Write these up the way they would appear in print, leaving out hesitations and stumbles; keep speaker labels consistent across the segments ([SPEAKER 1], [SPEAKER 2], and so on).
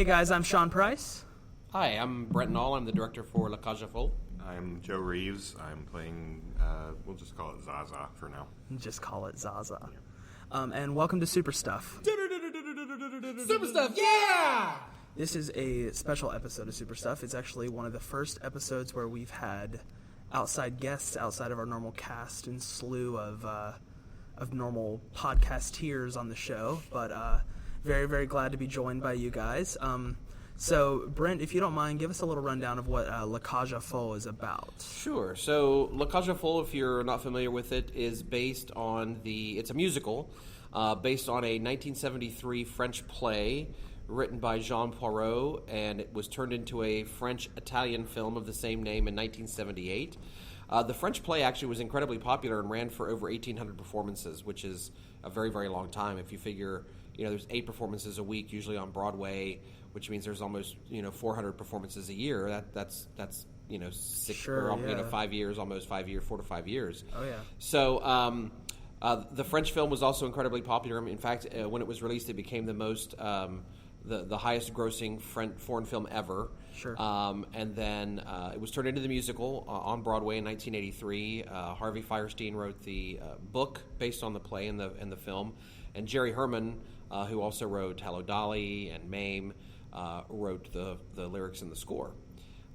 [SPEAKER 1] Hey guys, I'm Shawn Price.
[SPEAKER 2] Hi, I'm Brent Null. I'm the director for Cage Aux Folles.
[SPEAKER 3] I'm Joe Reeves. I'm playing, we'll just call it Zaza for now.
[SPEAKER 1] Just call it Zaza. And welcome to SuperStuff.
[SPEAKER 2] SuperStuff, yeah!
[SPEAKER 1] This is a special episode of SuperStuff. It's actually one of the first episodes where we've had outside guests outside of our normal cast and slew of normal podcasteers on the show. But very, very glad to be joined by you guys. So, Brent, if you don't mind, give us a little rundown of what Cage Aux Folles is about.
[SPEAKER 2] Sure. So, Cage Aux Folles, if you're not familiar with it, is based on it's a musical based on a 1973 French play written by Jean Poirot, and it was turned into a French-Italian film of the same name in 1978. The French play actually was incredibly popular and ran for over 1,800 performances, which is a very, very long time. If you figure, there's 8 performances a week, usually on Broadway, which means there's almost 400 performances a year. That's 6
[SPEAKER 1] Sure,
[SPEAKER 2] or 5 years, almost 5 years, 4 to 5 years.
[SPEAKER 1] Oh yeah.
[SPEAKER 2] So the French film was also incredibly popular. In fact, when it was released, it became the most the highest grossing foreign film ever.
[SPEAKER 1] Sure.
[SPEAKER 2] And then it was turned into the musical on Broadway in 1983. Harvey Fierstein wrote the book based on the play and the film, and Jerry Herman, who also wrote Hello Dolly and Mame, wrote the lyrics and the score.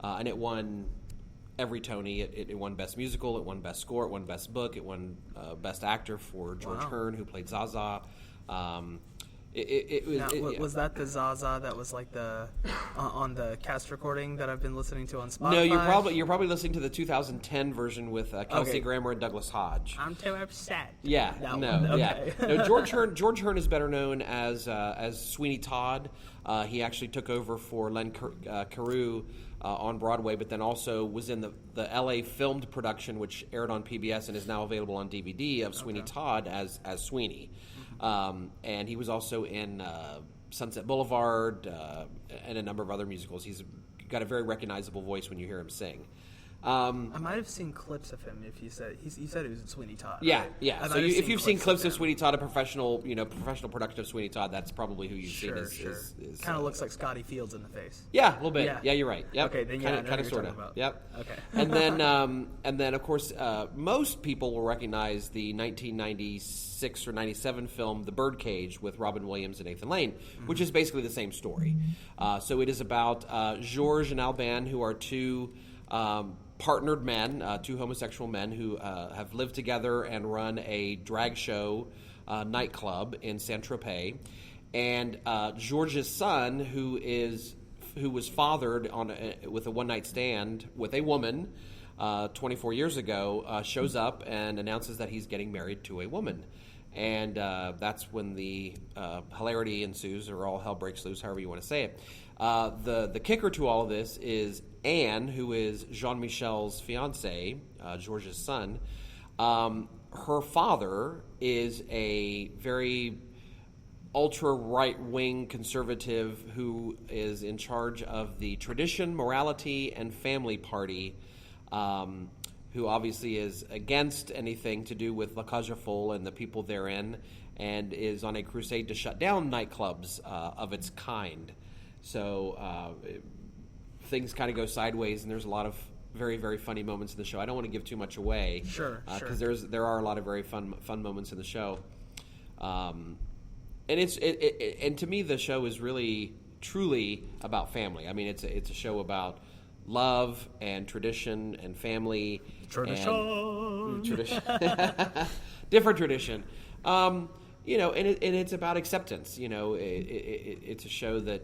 [SPEAKER 2] And it won every Tony. It won Best Musical, it won Best Score, it won Best Book, it won Best Actor for George Hearn, who played Zaza.
[SPEAKER 1] Was that the Zaza that was like on the cast recording that I've been listening to on Spotify?
[SPEAKER 2] No, you're probably listeing to the 200010 version with Kelsey Grammer and Douglas Hodge.
[SPEAKER 1] I'm too upset.
[SPEAKER 2] Yeah,
[SPEAKER 1] Okay.
[SPEAKER 2] No, George Hearn is better known as Sweeney Todd. He actually took over for Len Carew on Broadway, but then also was in the L.A. filmed production, which aired on PBS and is now available on DVD, of Sweeney Todd as Sweeney. And he was also in Sunset Boulevard and a number of other musicals. He's got a very recognizable voice when you hear him sing.
[SPEAKER 1] I might have seen clips of him. If you said he said he was in Sweeney Todd.
[SPEAKER 2] Yeah,
[SPEAKER 1] right?
[SPEAKER 2] yeah. So if you've seen clips of Sweeney Todd, a professional production of Sweeney Todd, that's probably who you've seen. Is
[SPEAKER 1] kind of looks like Scotty Fields in the face.
[SPEAKER 2] Yeah, a little bit. Yeah, you're right. Yep.
[SPEAKER 1] Okay, then
[SPEAKER 2] kind of sort of. Yep.
[SPEAKER 1] Okay.
[SPEAKER 2] And then of course, most people will recognize the 1996 or 97 film The Birdcage with Robin Williams and Nathan Lane, which is basically the same story. So it is about Georges and Alban, who are two partnered men, two homosexual men who have lived together and run a drag show nightclub in Saint-Tropez. And George's son, who was fathered with a one-night stand with a woman 24 years ago, shows up and announces that he's getting married to a woman. And that's when the hilarity ensues, or all hell breaks loose, however you want to say it. The kicker to all of this is Anne, who is Jean-Michel's fiancée, George's son. Her father is a very ultra-right-wing conservative who is in charge of the Tradition, Morality, and Family Party, who obviously is against anything to do with Cage Aux Folles and the people therein, and is on a crusade to shut down nightclubs of its kind. So things kind of go sideways, and there's a lot of very, very funny moments in the show. I don't want to give too much away,
[SPEAKER 1] sure,
[SPEAKER 2] because there are a lot of very fun moments in the show. And and to me, the show is really truly about family. I mean, it's a show about love and tradition and family.
[SPEAKER 1] Tradition.
[SPEAKER 2] Different tradition. And it's about acceptance. It's a show that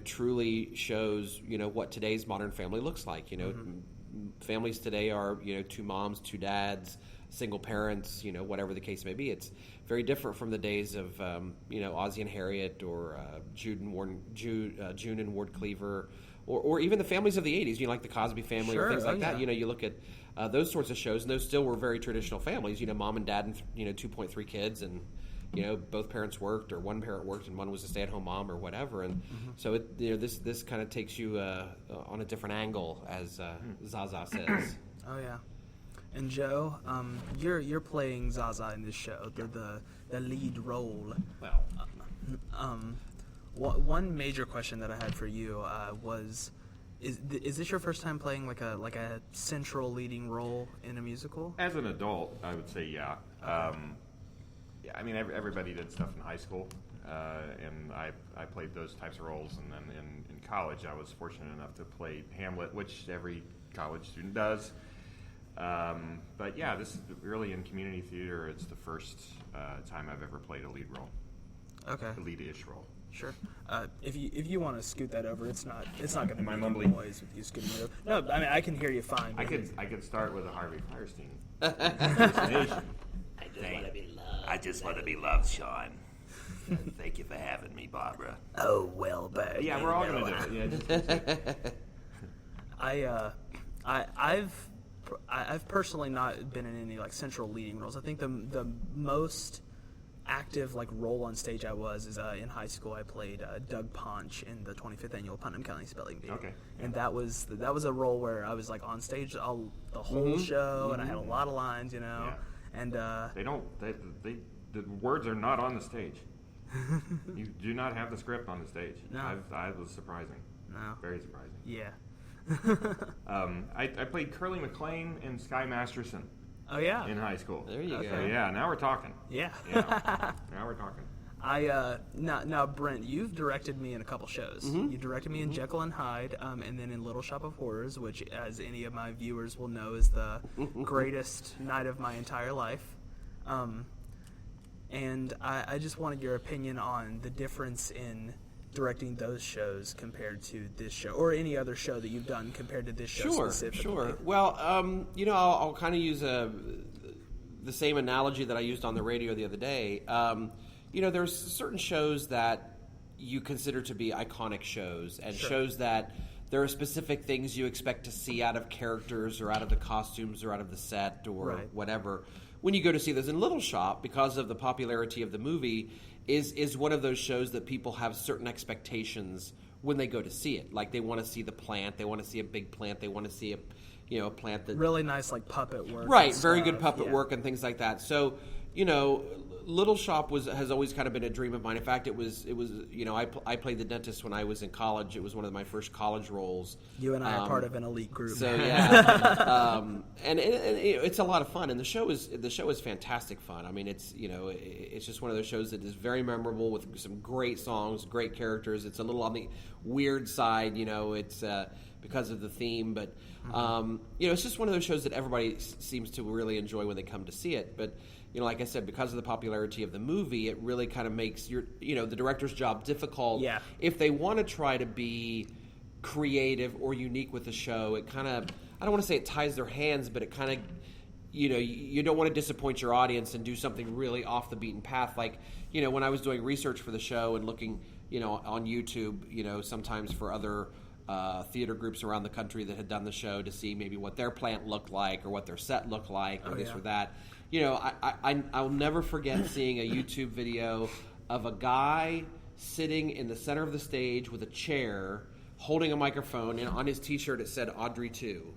[SPEAKER 2] truly shows what today's modern family looks like. Families today are 2 moms, 2 dads, single parents, whatever the case may be. It's very different from the days of Ozzie and Harriet, or June and Ward Cleaver, or even the families of the 80s, like the Cosby Family, or things like that. You look at those sorts of shows, and those still were very traditional families. Mom and dad and 2.3 kids, and both parents worked, or one parent worked and one was a stay-at-home mom, or whatever. And so this kind of takes you on a different angle, as Zaza says.
[SPEAKER 1] Oh yeah. And Joe, you're playing Zaza in this show, the lead role.
[SPEAKER 3] Well,
[SPEAKER 1] One major question that I had for you was, is this your first time playing like a central leading role in a musical?
[SPEAKER 3] As an adult, I would say yeah. Yeah, I mean, everybody did stuff in high school, and I played those types of roles. And then in college, I was fortunate enough to play Hamlet, which every college student does. But yeah, this is really in community theater. It's the first time I've ever played a lead role.
[SPEAKER 1] Okay.
[SPEAKER 3] A lead-ish role.
[SPEAKER 1] Sure. If you want to scoot that over, it's not going to
[SPEAKER 3] Am I
[SPEAKER 1] make
[SPEAKER 3] mumbling?
[SPEAKER 1] noise with you scooting it over. No, I mean I can hear you fine.
[SPEAKER 3] I could start with a Harvey Firestein impersonation.
[SPEAKER 4] I just want to be loved, Shawn. Thank you for having me, Barbara.
[SPEAKER 1] Oh well, but
[SPEAKER 3] Yeah, we're all gonna do it. Yeah,
[SPEAKER 1] I've personally not been in any like central leading roles. I think the most active like role on stage I was is in high school. I played Doug Ponch in the 25th annual Putnam County Spelling Bee.
[SPEAKER 3] Okay.
[SPEAKER 1] And that was a role where I was like on stage the whole show, and I had a lot of lines,
[SPEAKER 3] Yeah.
[SPEAKER 1] And
[SPEAKER 3] the words are not on the stage. You do not have the script on the stage.
[SPEAKER 1] No.
[SPEAKER 3] I was surprising.
[SPEAKER 1] No.
[SPEAKER 3] Very surprising.
[SPEAKER 1] Yeah.
[SPEAKER 3] I played Curly McLean and Sky Masterson
[SPEAKER 1] Oh yeah.
[SPEAKER 3] in high school.
[SPEAKER 2] There you
[SPEAKER 1] Okay.
[SPEAKER 3] So
[SPEAKER 2] go.
[SPEAKER 3] yeah, now we're talking.
[SPEAKER 1] Yeah.
[SPEAKER 3] Yeah. Now we're talking.
[SPEAKER 1] Now Brent, you've directed me in a couple shows. You directed me in Jekyll and Hyde, and then in Little Shop of Horrors, which, as any of my viewers will know, is the greatest night of my entire life. And I just wanted your opinion on the difference in directing those shows compared to this show, or any other show that you've done compared to this show specifically.
[SPEAKER 2] Sure. Well, I'll kind of use the same analogy that I used on the radio the other day. There's certain shows that you consider to be iconic shows, and shows that there are specific things you expect to see out of characters or out of the costumes or out of the set or whatever. When you go to see those in Little Shop, because of the popularity of the movie, is one of those shows that people have certain expectations when they go to see it. Like, they want to see the plant, they want to see a big plant, they want to see a plant that
[SPEAKER 1] Really nice, like, puppet work.
[SPEAKER 2] right,
[SPEAKER 1] and
[SPEAKER 2] very
[SPEAKER 1] stuff.
[SPEAKER 2] good puppet
[SPEAKER 1] Yeah.
[SPEAKER 2] work and things like that. So, Little Shop has always kind of been a dream of mine. In fact, it was I played the dentist when I was in college. It was one of my first college roles.
[SPEAKER 1] You and I are part of an elite group.
[SPEAKER 2] So yeah, and it's a lot of fun. And the show is fantastic fun. I mean, it's just one of those shows that is very memorable with some great songs, great characters. It's a little on the weird side, it's because of the theme, but it's just one of those shows that everybody seems to really enjoy when they come to see it. But like I said, because of the popularity of the movie, it really kind of makes the director's job difficult.
[SPEAKER 1] Yeah.
[SPEAKER 2] If they want to try to be creative or unique with the show, it kind of, I don't want to say it ties their hands, but it kind of, you don't want to disappoint your audience and do something really off the beaten path. Like, when I was doing research for the show and looking, on YouTube, sometimes for other theater groups around the country that had done the show to see maybe what their plant looked like or what their set looked like or this or that. I'll never forget seeing a YouTube video of a guy sitting in the center of the stage with a chair, holding a microphone, and on his T-shirt it said Audrey 2.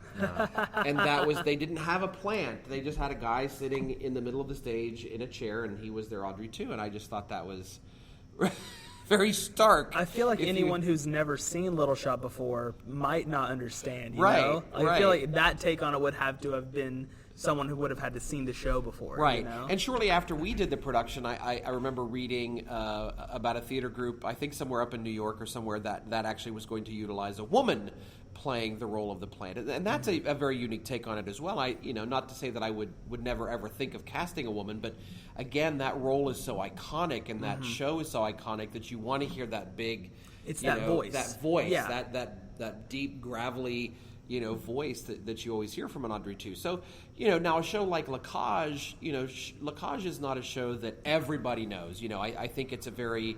[SPEAKER 2] And that was, they didn't have a plant. They just had a guy sitting in the middle of the stage in a chair, and he was their Audrey 2. And I just thought that was very stark.
[SPEAKER 1] I feel like anyone who's never seen Little Shop before might not understand, you
[SPEAKER 2] Right,
[SPEAKER 1] know? Like,
[SPEAKER 2] right.
[SPEAKER 1] I feel like that take on it would have to have been someone who would have had to seen the show before.
[SPEAKER 2] Right.
[SPEAKER 1] You know?
[SPEAKER 2] And shortly after we did the production, I remember reading about a theater group, I think somewhere up in New York or somewhere, that actually was going to utilize a woman playing the role of the plant. And that's a very unique take on it as well. Not to say that I would never ever think of casting a woman, but again, that role is so iconic and that show is so iconic that you want to hear that big...
[SPEAKER 1] It's that voice.
[SPEAKER 2] That voice,
[SPEAKER 1] Yeah.
[SPEAKER 2] that deep, gravelly... voice that you always hear from an Audrey 2. So, now a show like La Cage, La Cage is not a show that everybody knows. I think it's a very,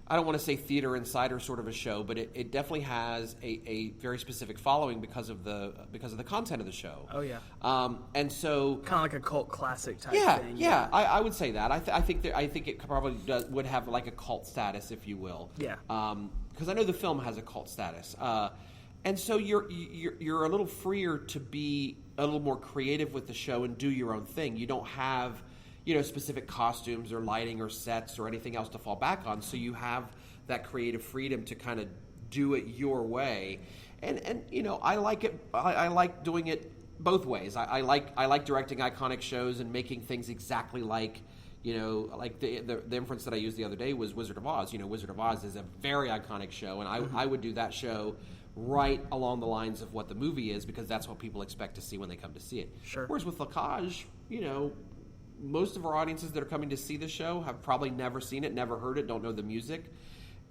[SPEAKER 2] I don't want to say theater insider sort of a show, but it definitely has a very specific following because of the content of the show.
[SPEAKER 1] Oh, yeah.
[SPEAKER 2] And so...
[SPEAKER 1] Kind of like a cult classic type thing.
[SPEAKER 2] Yeah, I would say that. I think it probably would have like a cult status, if you will.
[SPEAKER 1] Yeah.
[SPEAKER 2] Because I know the film has a cult status. And so you're a little freer to be a little more creative with the show and do your own thing. You don't have, specific costumes or lighting or sets or anything else to fall back on. So you have that creative freedom to kind of do it your way. And I like it. I like doing it both ways. I like directing iconic shows and making things exactly like, like the inference that I used the other day was Wizard of Oz. Wizard of Oz is a very iconic show, and I would do that show right along the lines of what the movie is, because that's what people expect to see when they come to see it.
[SPEAKER 1] Sure.
[SPEAKER 2] Whereas with La Cage, most of our audiences that are coming to see the show have probably never seen it, never heard it, don't know the music.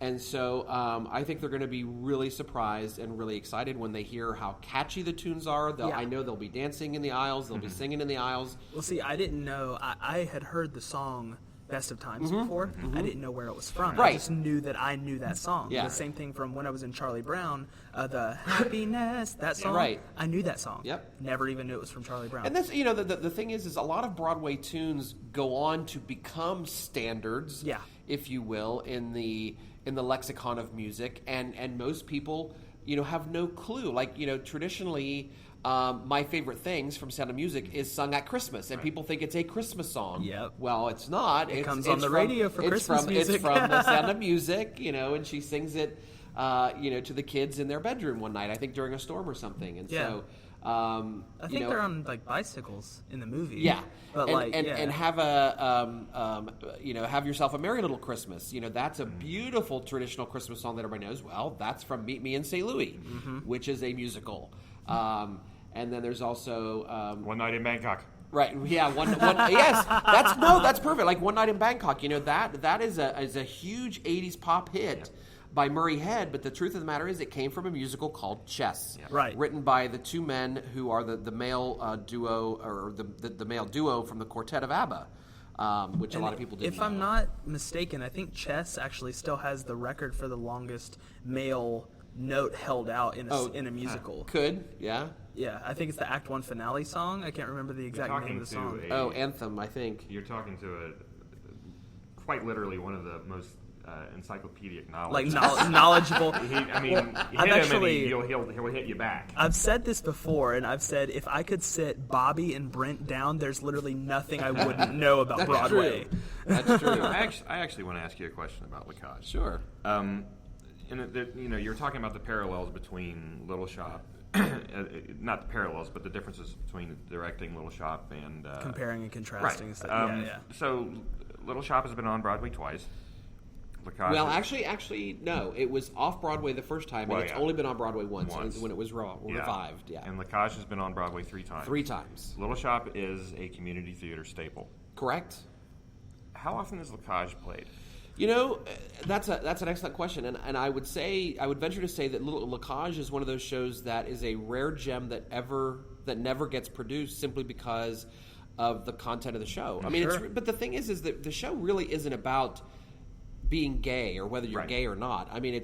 [SPEAKER 2] And so I think they're going to be really surprised and really excited when they hear how catchy the tunes are. I know they'll be dancing in the aisles. They'll be singing in the aisles.
[SPEAKER 1] Well, see, I didn't know. I had heard the song Best of Times before. I didn't know where it was from.
[SPEAKER 2] Right.
[SPEAKER 1] I just knew that I knew that song.
[SPEAKER 2] Yeah.
[SPEAKER 1] The same thing from when I was in Charlie Brown, the Happiness, that song.
[SPEAKER 2] Right.
[SPEAKER 1] I knew that song.
[SPEAKER 2] Yep.
[SPEAKER 1] Never even knew it was from Charlie Brown.
[SPEAKER 2] And that's, the thing is a lot of Broadway tunes go on to become standards, if you will, in the lexicon of music, and most people, have no clue. Like, traditionally, My Favorite Things from Sound of Music is sung at Christmas, and people think it's a Christmas song.
[SPEAKER 1] Yep.
[SPEAKER 2] Well, it's not.
[SPEAKER 1] It comes on the radio for Christmas music.
[SPEAKER 2] It's from the Sound of Music, and she sings it, to the kids in their bedroom one night, I think during a storm or something. And so,
[SPEAKER 1] I think they're on like bicycles in the movie.
[SPEAKER 2] Yeah,
[SPEAKER 1] but
[SPEAKER 2] and have have yourself a Merry Little Christmas. That's a beautiful traditional Christmas song that everybody knows. Well, that's from Meet Me in St. Louis, which is a musical. And then there's also
[SPEAKER 3] One Night in Bangkok.
[SPEAKER 2] Right. Yeah. One. Yes. That's perfect. Like One Night in Bangkok. That is a huge '80s pop hit by Murray Head. But the truth of the matter is, it came from a musical called Chess.
[SPEAKER 3] Yeah.
[SPEAKER 1] Right.
[SPEAKER 2] Written by the two men who are the male duo, or the male duo from the quartet of ABBA, which a lot of people didn't know.
[SPEAKER 1] If I'm not mistaken, I think Chess actually still has the record for the longest male note held out in a musical. Yeah, I think it's the Act 1 finale song. I can't remember the exact name of the song.
[SPEAKER 2] Anthem, I think.
[SPEAKER 3] You're talking to quite literally one of the most encyclopedic knowledge.
[SPEAKER 1] Like knowledgeable.
[SPEAKER 3] You hit him and he'll hit you back.
[SPEAKER 1] I've said this before, and I've said if I could sit Bobby and Brent down, there's literally nothing I wouldn't know about Broadway.
[SPEAKER 2] True. That's true.
[SPEAKER 3] I actually want to ask you a question about La Cage.
[SPEAKER 2] Sure.
[SPEAKER 3] You're talking about the parallels between Little Shop, not the parallels, but the differences between directing Little Shop and
[SPEAKER 1] comparing and contrasting.
[SPEAKER 3] Right.
[SPEAKER 1] Stuff.
[SPEAKER 3] So Little Shop has been on Broadway twice.
[SPEAKER 2] Well, actually, no. It was off Broadway the first time, and it's only been on Broadway once. When it was revived. Yeah.
[SPEAKER 3] And La Cage has been on Broadway 3 times.
[SPEAKER 2] 3 times.
[SPEAKER 3] Little Shop is a community theater staple.
[SPEAKER 2] Correct.
[SPEAKER 3] How often is La Cage played?
[SPEAKER 2] That's an excellent question, and I would venture to say that La Cage is one of those shows that is a rare gem that never gets produced simply because of the content of the show. I mean, but the thing is that the show really isn't about being gay or whether you're gay or not. I mean,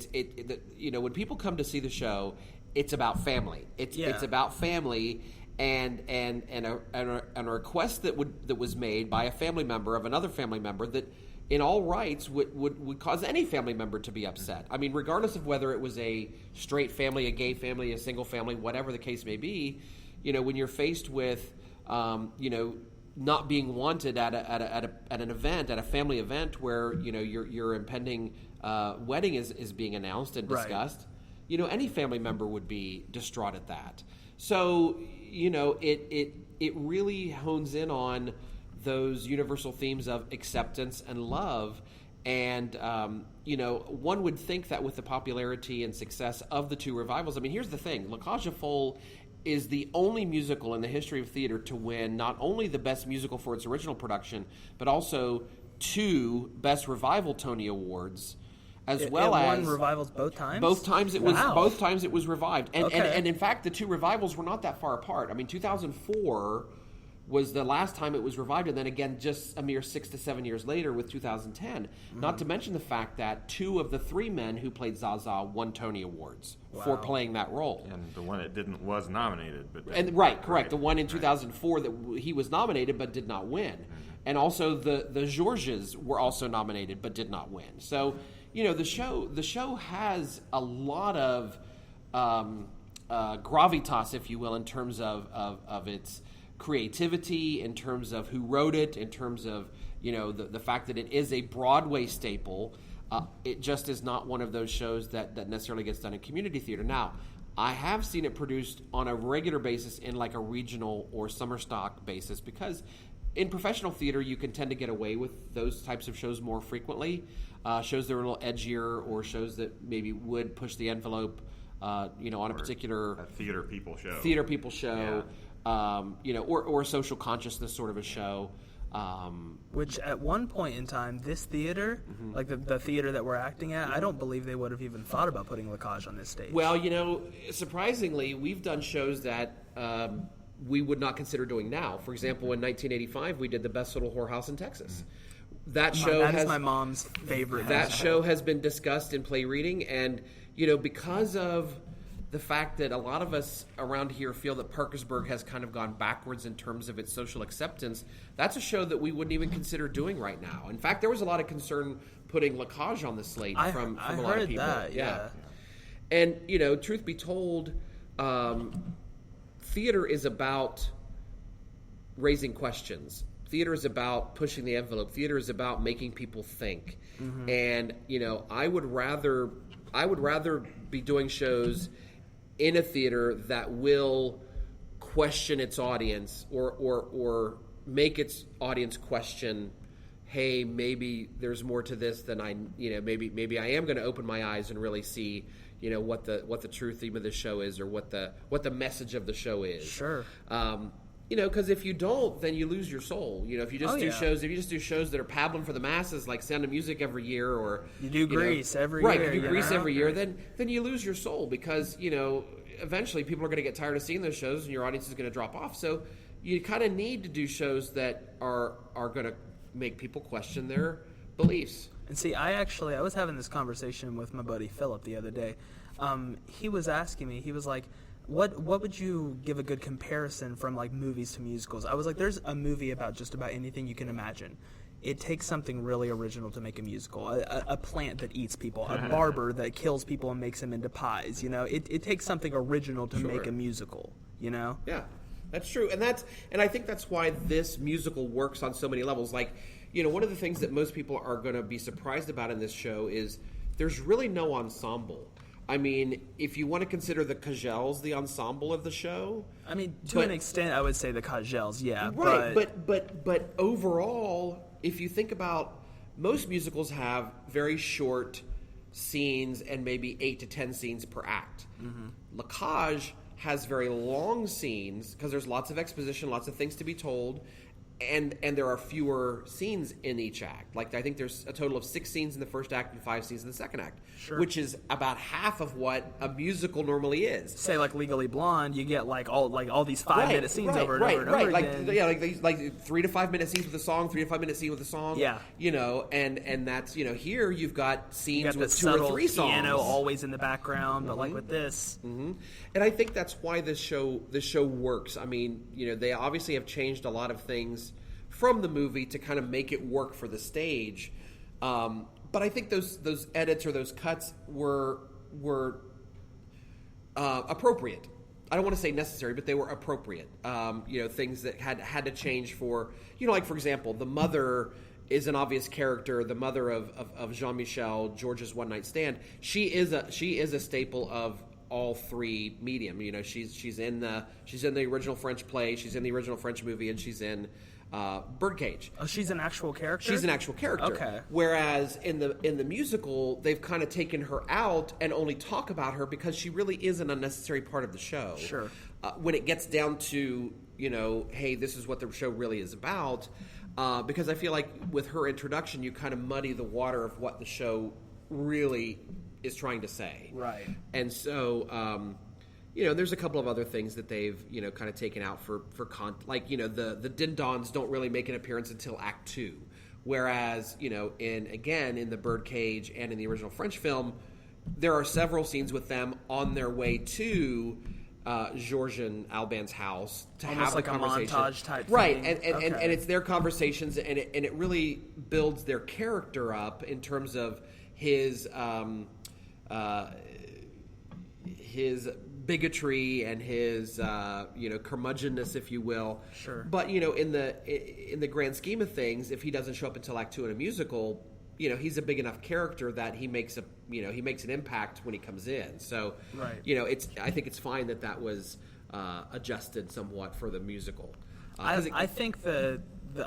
[SPEAKER 2] when people come to see the show, it's about family. It's about family. And a request that was made by a family member of another family member that, in all rights, would cause any family member to be upset. I mean, regardless of whether it was a straight family, a gay family, a single family, whatever the case may be, when you're faced with, not being wanted at an event, at a family event where your impending wedding is being announced and discussed, any family member would be distraught at that. So it really hones in on those universal themes of acceptance and love. And, one would think that with the popularity and success of the 2 revivals, I mean, here's the thing. La Cage aux Folles is the only musical in the history of theater to win not only the Best Musical for its original production, but also 2 Best Revival Tony Awards, as well as...
[SPEAKER 1] It won revivals both times?
[SPEAKER 2] Both times it was revived. And in fact, the 2 revivals were not that far apart. I mean, 2004... was the last time it was revived, and then again just a mere 6 to 7 years later with 2010. Not to mention the fact that 2 of the 3 men who played Zaza won Tony Awards for playing that role.
[SPEAKER 3] And the one that didn't was nominated.
[SPEAKER 2] Correct. The one in 2004 that he was nominated but did not win. And also the Georges were also nominated but did not win. So, the show has a lot of gravitas, if you will, in terms of its creativity, in terms of who wrote it, in terms of the fact that it is a Broadway staple. It just is not one of those shows that necessarily gets done in community theater. Now, I have seen it produced on a regular basis in like a regional or summer stock basis, because in professional theater you can tend to get away with those types of shows more frequently. Shows that are a little edgier, or shows that maybe would push the envelope, on a particular
[SPEAKER 3] a theater people show.
[SPEAKER 2] Or social consciousness sort of a show.
[SPEAKER 1] Which at one point in time, this theater, like the theater that we're acting at, I don't believe they would have even thought about putting Lacage on this stage.
[SPEAKER 2] Well, surprisingly, we've done shows that we would not consider doing now. For example, in 1985, we did the Best Little Whorehouse in Texas. That is
[SPEAKER 1] my mom's favorite.
[SPEAKER 2] That show has been discussed in play reading, and because of the fact that a lot of us around here feel that Parkersburg has kind of gone backwards in terms of its social acceptance, that's a show that we wouldn't even consider doing right now. In fact, there was a lot of concern putting Lacage on the slate from a lot of people.
[SPEAKER 1] That, yeah.
[SPEAKER 2] And truth be told, theater is about raising questions. Theater is about pushing the envelope. Theater is about making people think. And I would rather be doing shows in a theater that will question its audience, or make its audience question, hey, maybe there's more to this than maybe I am going to open my eyes and really see what the true theme of the show is, or what the message of the show is.
[SPEAKER 1] Sure.
[SPEAKER 2] Because if you don't, then you lose your soul. If you just do shows that are pablum for the masses, like Sound of Music every year, or
[SPEAKER 1] you do Grease every
[SPEAKER 2] year,
[SPEAKER 1] right?
[SPEAKER 2] You do Grease every year, then you lose your soul, because eventually people are going to get tired of seeing those shows, and your audience is going to drop off. So you kind of need to do shows that are going to make people question their beliefs.
[SPEAKER 1] And see, I was having this conversation with my buddy Philip the other day. He was asking me, he was like, What would you give a good comparison from like movies to musicals? I was like, there's a movie about just about anything you can imagine. It takes something really original to make a musical. A plant that eats people, a barber that kills people and makes them into pies. It takes something original to make a musical.
[SPEAKER 2] Yeah, that's true, and I think that's why this musical works on so many levels. Like, one of the things that most people are going to be surprised about in this show is there's really no ensemble. I mean, if you want to consider the Cagelles the ensemble of the show,
[SPEAKER 1] I mean, to an extent, I would say the Cagelles, yeah.
[SPEAKER 2] Right, but overall, if you think about, most musicals have very short scenes and maybe 8 to 10 scenes per act. Lacage has very long scenes because there's lots of exposition, lots of things to be told, and there are fewer scenes in each act. Like, I think there's a total of 6 scenes in the first act and 5 scenes in the second act, which is about half of what a musical normally is.
[SPEAKER 1] Say, like Legally Blonde, you get all these 5-minute scenes over and over and over again.
[SPEAKER 2] Like 3 to 5 minute scenes with a song, 3 to 5 minute scene with a song.
[SPEAKER 1] Yeah,
[SPEAKER 2] and that's here you've got scenes with 2 or 3 songs.
[SPEAKER 1] Piano always in the background, but like with this,
[SPEAKER 2] and I think that's why this show works. I mean, they obviously have changed a lot of things from the movie to kind of make it work for the stage, but I think those edits or those cuts were appropriate. I don't want to say necessary, but they were appropriate. Things that had to change for, like, for example, the mother is an obvious character. The mother of Jean-Michel, George's one night stand. She is a staple of all 3 medium. She's in the original French play, she's in the original French movie, and she's in Birdcage.
[SPEAKER 1] Oh, she's an actual character?
[SPEAKER 2] She's an actual character.
[SPEAKER 1] Okay.
[SPEAKER 2] Whereas in the musical, they've kind of taken her out and only talk about her because she really is an unnecessary part of the show.
[SPEAKER 1] Sure.
[SPEAKER 2] When it gets down to, hey, this is what the show really is about, because I feel like with her introduction, you kind of muddy the water of what the show really is trying to say.
[SPEAKER 1] Right.
[SPEAKER 2] And so, there's a couple of other things that they've, kind of taken out for like, the Din-Dons don't really make an appearance until Act 2. Whereas, in the Birdcage and in the original French film, there are several scenes with them on their way to Georges and Alban's house to
[SPEAKER 1] almost
[SPEAKER 2] have
[SPEAKER 1] like
[SPEAKER 2] a conversation.
[SPEAKER 1] A montage type
[SPEAKER 2] right,
[SPEAKER 1] thing.
[SPEAKER 2] And it's their conversations, and it really builds their character up in terms of his bigotry and his curmudgeonness, if you will.
[SPEAKER 1] Sure.
[SPEAKER 2] But in the grand scheme of things, if he doesn't show up until Act 2 in a musical, he's a big enough character that he makes an impact when he comes in. So
[SPEAKER 1] right.
[SPEAKER 2] I think it's fine that was adjusted somewhat for the musical.
[SPEAKER 1] I think the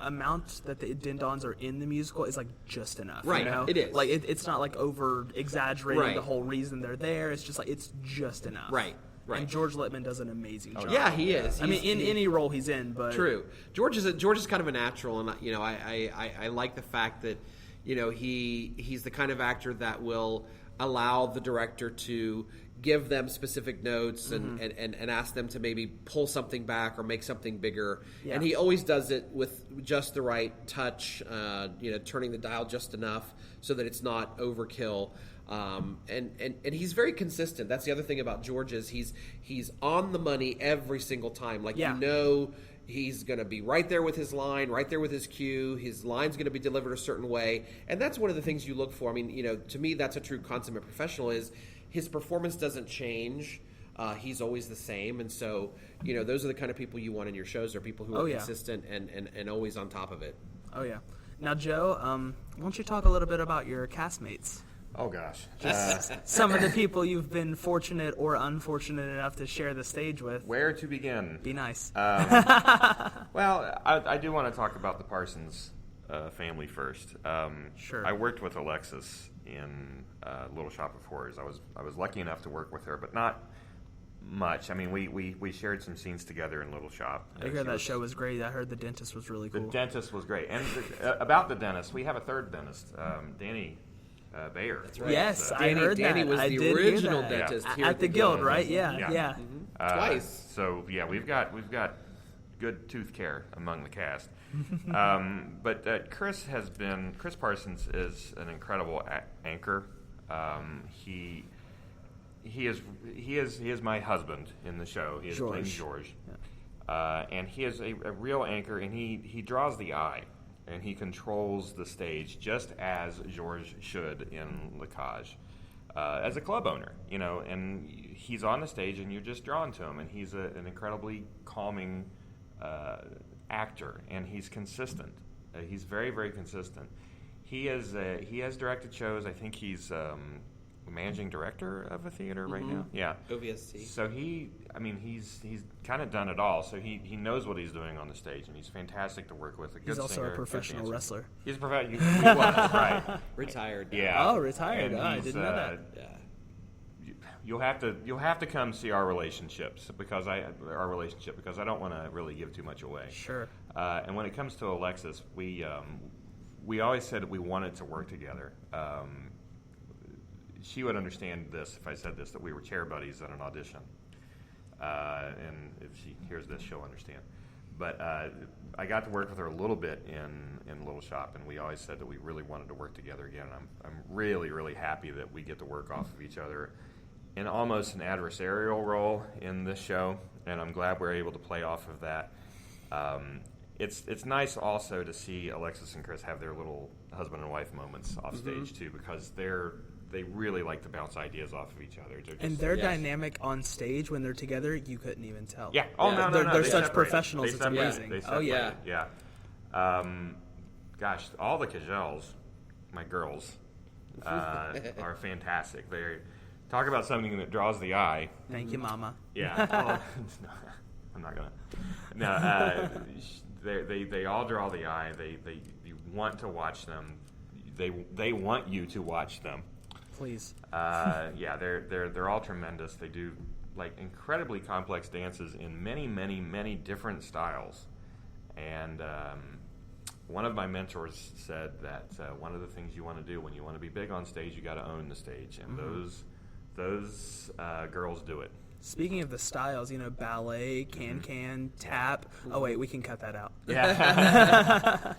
[SPEAKER 1] amount that the din-dons are in the musical is like just enough.
[SPEAKER 2] Right, it is.
[SPEAKER 1] Like it's not like over exaggerating
[SPEAKER 2] Right.
[SPEAKER 1] the whole reason they're there. It's just like it's just enough.
[SPEAKER 2] Right. Right.
[SPEAKER 1] And George Littman does an amazing job.
[SPEAKER 2] Yeah, he is.
[SPEAKER 1] I mean, in any role he's in, but
[SPEAKER 2] true. George is kind of a natural, and I like the fact that he's the kind of actor that will allow the director to give them specific notes and ask them to maybe pull something back or make something bigger.
[SPEAKER 1] Yeah.
[SPEAKER 2] And he always does it with just the right touch, turning the dial just enough so that it's not overkill. And he's very consistent. That's the other thing about George is he's on the money every single time. Like, he's going to be right there with his line, right there with his cue. His line's going to be delivered a certain way. And that's one of the things you look for. I mean, to me, that's a true consummate professional is his performance doesn't change. He's always the same. And so, those are the kind of people you want in your shows are people who are consistent and always on top of it.
[SPEAKER 1] Oh, yeah. Now, Joe, why don't you talk a little bit about your castmates?
[SPEAKER 3] Oh, gosh.
[SPEAKER 1] Some of the people you've been fortunate or unfortunate enough to share the stage with.
[SPEAKER 3] Where to begin?
[SPEAKER 1] Be nice.
[SPEAKER 3] Well, I do want to talk about the Parsons family first.
[SPEAKER 1] Sure.
[SPEAKER 3] I worked with Alexis in Little Shop of Horrors. I was lucky enough to work with her, but not much. I mean, we shared some scenes together in Little Shop.
[SPEAKER 1] I heard that show was great. I heard the dentist was really cool.
[SPEAKER 3] The dentist was great. And about the dentist, we have a third dentist, Danny Bayer.
[SPEAKER 2] That's right.
[SPEAKER 1] Yes, I heard
[SPEAKER 2] Danny
[SPEAKER 1] that.
[SPEAKER 2] was
[SPEAKER 1] I
[SPEAKER 2] the
[SPEAKER 1] did
[SPEAKER 2] original
[SPEAKER 1] hear that.
[SPEAKER 2] dentist
[SPEAKER 1] Yeah.
[SPEAKER 2] here
[SPEAKER 1] At the Guild, right? Yeah.
[SPEAKER 2] Mm-hmm. Twice.
[SPEAKER 3] So yeah, we've got good tooth care among the cast. But Chris Parsons is an incredible anchor. He is my husband in the show. He is playing George, and he is a real anchor, and he draws the eye. And he controls the stage just as George should in Le Cage. As a club owner, and he's on the stage and you're just drawn to him. And he's an incredibly calming actor, and he's consistent. He's very, very consistent. He has directed shows. I think he's managing director of a theater right now. Yeah,
[SPEAKER 2] OVSC.
[SPEAKER 3] So he's kind of done it all. So he knows what he's doing on the stage, and he's fantastic to work with.
[SPEAKER 1] He's also a professional wrestler.
[SPEAKER 3] He's a professional. He was right.
[SPEAKER 2] Retired.
[SPEAKER 3] Yeah.
[SPEAKER 1] Oh, retired. I didn't know that.
[SPEAKER 2] Yeah.
[SPEAKER 3] You'll have to come see our relationship because I don't want to really give too much away.
[SPEAKER 1] Sure.
[SPEAKER 3] And when it comes to Alexis, we always said we wanted to work together. She would understand this if I said this, that we were chair buddies at an audition. And if she hears this, she'll understand. But I got to work with her a little bit in Little Shop, and we always said that we really wanted to work together again. And I'm really, really happy that we get to work off of each other in almost an adversarial role in this show, and I'm glad we're able to play off of that. It's nice also to see Alexis and Chris have their little husband and wife moments off stage too, because they really like to bounce ideas off of each other.
[SPEAKER 1] And their dynamic on stage when they're together, you couldn't even tell.
[SPEAKER 3] Yeah. Oh,
[SPEAKER 1] yeah.
[SPEAKER 3] no.
[SPEAKER 1] They're such
[SPEAKER 3] separate.
[SPEAKER 1] professionals. It's amazing.
[SPEAKER 3] Oh, yeah. Gosh, all the Cagels, my girls, are fantastic. They talk about something that draws the eye.
[SPEAKER 1] Thank you, Mama.
[SPEAKER 3] Yeah. I'm not gonna. No. They all draw the eye. You want to watch them. They want you to watch them.
[SPEAKER 1] Please.
[SPEAKER 3] They're all tremendous. They do like incredibly complex dances in many different styles. And one of my mentors said that one of the things you want to do when you want to be big on stage, you got to own the stage, and those girls do it.
[SPEAKER 1] Speaking of the styles, ballet, can, tap. Oh wait, we can cut that out.
[SPEAKER 3] Yeah.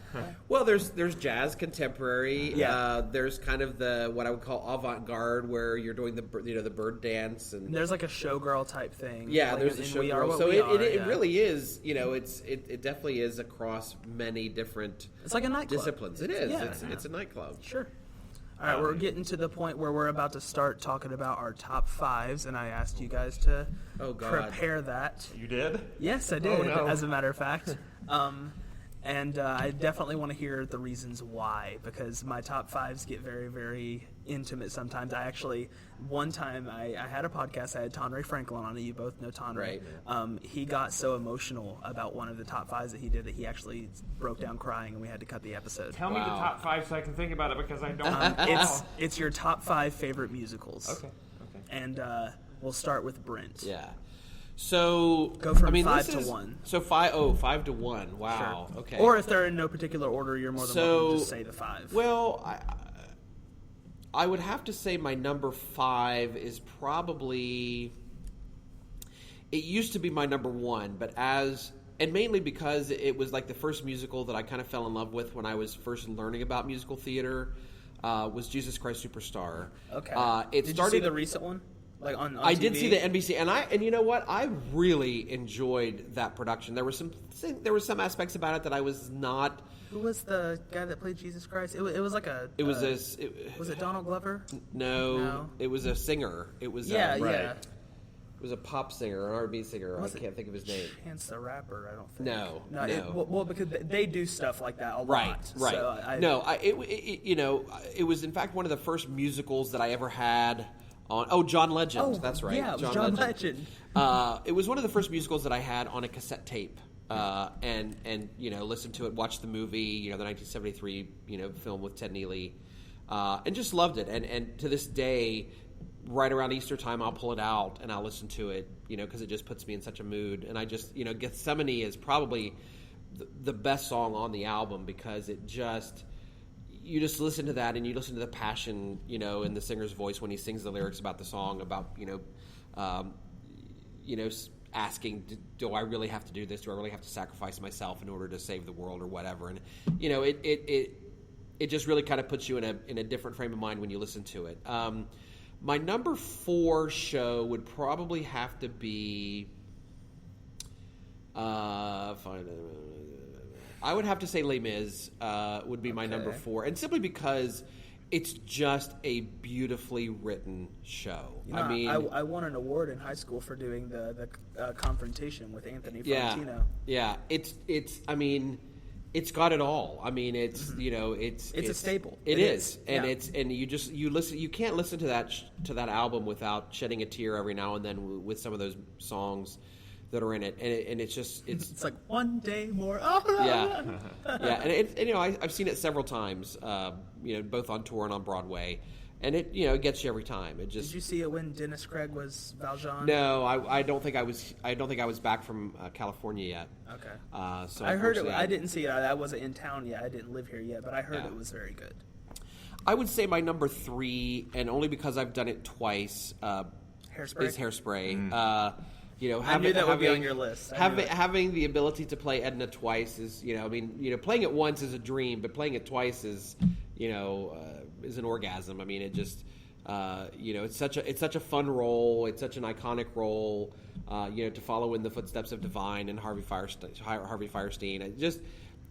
[SPEAKER 2] Well, there's jazz, contemporary.
[SPEAKER 1] Yeah.
[SPEAKER 2] There's kind of the what I would call avant-garde, where you're doing the bird dance, and
[SPEAKER 1] there's like a showgirl type thing.
[SPEAKER 2] Yeah,
[SPEAKER 1] like
[SPEAKER 2] there's a showgirl. So it really is. It definitely is across many different.
[SPEAKER 1] It's like a nightclub.
[SPEAKER 2] Disciplines. It is.
[SPEAKER 1] Yeah.
[SPEAKER 2] It's a nightclub.
[SPEAKER 1] Sure. All right, we're getting to the point where we're about to start talking about our top fives, and I asked you guys to prepare that.
[SPEAKER 3] You did?
[SPEAKER 1] Yes, I did,
[SPEAKER 3] Oh, no.
[SPEAKER 1] as a matter of fact. And I definitely want to hear the reasons why, because my top fives get very, very intimate sometimes. I actually, one time I had a podcast, I had Tonray Franklin on it. You both know Tonray.
[SPEAKER 2] Right.
[SPEAKER 1] He got so emotional about one of the top fives that he did that he actually broke down crying, and we had to cut the episode.
[SPEAKER 3] Tell me the top 5 so I can think about it, because I don't
[SPEAKER 1] It's your top 5 favorite musicals.
[SPEAKER 3] Okay.
[SPEAKER 1] And we'll start with Brent.
[SPEAKER 2] Yeah. So
[SPEAKER 1] Go from
[SPEAKER 2] I mean,
[SPEAKER 1] 5
[SPEAKER 2] this
[SPEAKER 1] to
[SPEAKER 2] is,
[SPEAKER 1] 1.
[SPEAKER 2] So 5 to 1. Wow.
[SPEAKER 1] Sure.
[SPEAKER 2] Okay.
[SPEAKER 1] Or if they're in no particular order, you're more than welcome to just say the 5.
[SPEAKER 2] Well, I would have to say my number 5 is probably. It used to be my number 1, but and mainly because it was like the first musical that I kind of fell in love with when I was first learning about musical theater, was Jesus Christ Superstar.
[SPEAKER 1] Okay.
[SPEAKER 2] Did
[SPEAKER 1] you see the recent one? Like on
[SPEAKER 2] I
[SPEAKER 1] TV?
[SPEAKER 2] did see the NBC, and you know what? I really enjoyed that production. There were some aspects about it that I was not.
[SPEAKER 1] Who was the guy that played Jesus Christ? It was like a.
[SPEAKER 2] It was
[SPEAKER 1] Was it Donald Glover?
[SPEAKER 2] No, it was a singer. It was
[SPEAKER 1] Yeah.
[SPEAKER 2] It was a pop singer, an R&B singer. I can't think of his name.
[SPEAKER 1] Chance the Rapper, I don't think.
[SPEAKER 2] No.
[SPEAKER 1] Well, because they do stuff like that a lot.
[SPEAKER 2] Right.
[SPEAKER 1] So
[SPEAKER 2] it was in fact one of the first musicals that I ever had on. Oh, John Legend.
[SPEAKER 1] Oh,
[SPEAKER 2] That's right.
[SPEAKER 1] Yeah, John Legend.
[SPEAKER 2] It was one of the first musicals that I had on a cassette tape. And listened to it, watched the movie, the 1973 film with Ted Neely, and just loved it. And to this day, right around Easter time, I'll pull it out and I'll listen to it, because it just puts me in such a mood. And I just, Gethsemane is probably the best song on the album, because it just, you just listen to that and you listen to the passion, in the singer's voice when he sings the lyrics about the song, about, asking, do I really have to do this? Do I really have to sacrifice myself in order to save the world or whatever? And it just really kind of puts you in a different frame of mind when you listen to it. My number 4 show would probably have to be. I would have to say Les Mis would be my number 4, and simply because it's just a beautifully written show.
[SPEAKER 1] I won an award in high school for doing the confrontation with Anthony Fantino.
[SPEAKER 2] Yeah. It's got it all. It's it's
[SPEAKER 1] a staple.
[SPEAKER 2] It is, and you can't listen to that album without shedding a tear every now and then with some of those songs that are in it, and it's
[SPEAKER 1] like one day more.
[SPEAKER 2] Yeah, and I've seen it several times, both on tour and on Broadway, and it gets you every time. Did
[SPEAKER 1] you see it when Dennis Craig was Valjean?
[SPEAKER 2] No, I don't think I was. I don't think I was back from California yet.
[SPEAKER 1] Okay.
[SPEAKER 2] So
[SPEAKER 1] I heard it. I didn't see it. I wasn't in town yet. I didn't live here yet, but I heard it was very good.
[SPEAKER 2] I would say my number 3, and only because I've done it twice,
[SPEAKER 1] Hairspray.
[SPEAKER 2] is Hairspray.
[SPEAKER 1] I knew that would be on your list.
[SPEAKER 2] Having the ability to play Edna twice is, playing it once is a dream, but playing it twice is, is an orgasm. It just, it's such a fun role. It's such an iconic role. To follow in the footsteps of Divine and Harvey Fierstein.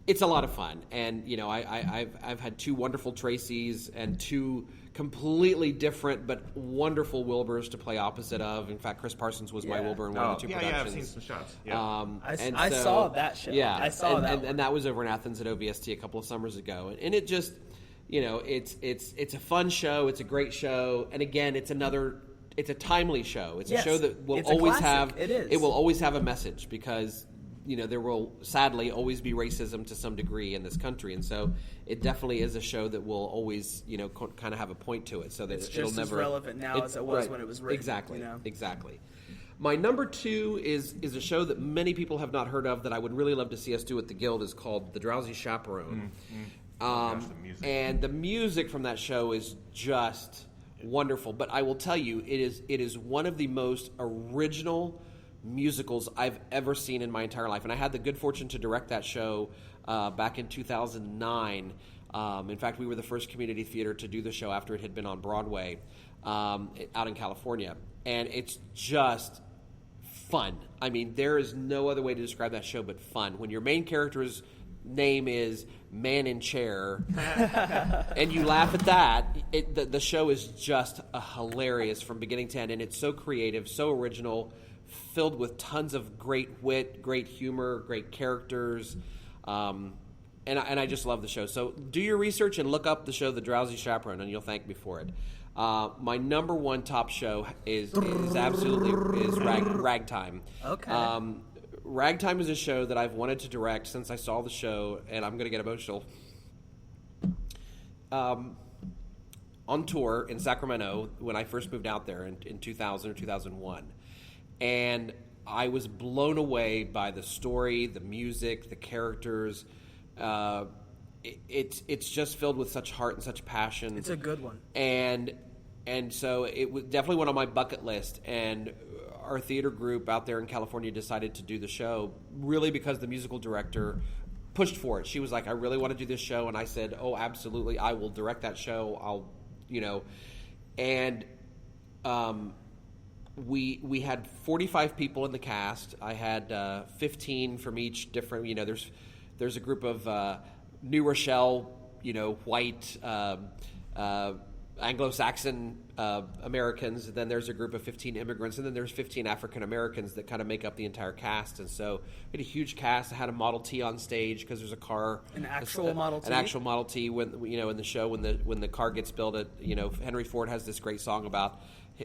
[SPEAKER 2] It's a lot of fun. And I've had 2 wonderful Tracys and 2 completely different but wonderful Wilburs to play opposite of. In fact, Chris Parsons was my Wilbur in one of the 2 productions.
[SPEAKER 3] Yeah, I've seen some shots. Yeah.
[SPEAKER 1] I saw that show.
[SPEAKER 2] Yeah,
[SPEAKER 1] I saw that.
[SPEAKER 2] And that was over in Athens at OVST a couple of summers ago. And it just, it's a fun show. It's a great show. And again, it's a timely show. It's a show that will always have.
[SPEAKER 1] It is.
[SPEAKER 2] It will always have a message, because there will sadly always be racism to some degree in this country, and so it definitely is a show that will always kind of have a point to it, so that it'll never
[SPEAKER 1] as relevant now as it was when it was written.
[SPEAKER 2] Exactly. My number 2 is a show that many people have not heard of that I would really love to see us do at the Guild. Is called The Drowsy Chaperone. And the music from that show is just wonderful. But I will tell you, it is one of the most original musicals I've ever seen in my entire life. And I had the good fortune to direct that show back in 2009. In fact, we were the first community theater to do the show after it had been on Broadway out in California. And it's just fun. There is no other way to describe that show but fun. When your main character is name is Man in Chair, and you laugh at that, the show is just hilarious from beginning to end, and it's so creative, so original, filled with tons of great wit, great humor, great characters, and I just love the show. So do your research and look up the show The Drowsy Chaperone, and you'll thank me for it. My number one top show is Ragtime.
[SPEAKER 1] Okay.
[SPEAKER 2] Ragtime is a show that I've wanted to direct since I saw the show, and I'm going to get emotional. On tour in Sacramento when I first moved out there in 2000 or 2001. And I was blown away by the story, the music, the characters. It's just filled with such heart and such passion.
[SPEAKER 1] It's a good one.
[SPEAKER 2] And so it was definitely one on my bucket list. And our theater group out there in California decided to do the show really because the musical director pushed for it. She was like, I really want to do this show. And I said, oh, absolutely. I will direct that show. And we had 45 people in the cast. I had 15 from each different, there's a group of New Rochelle, white, Anglo-Saxon Americans, and then there's a group of 15 immigrants, and then there's 15 African Americans that kind of make up the entire cast. And so we had a huge cast. I had a Model T on stage because there's a car,
[SPEAKER 1] an actual Model T,
[SPEAKER 2] when in the show when the car gets built. Henry Ford has this great song about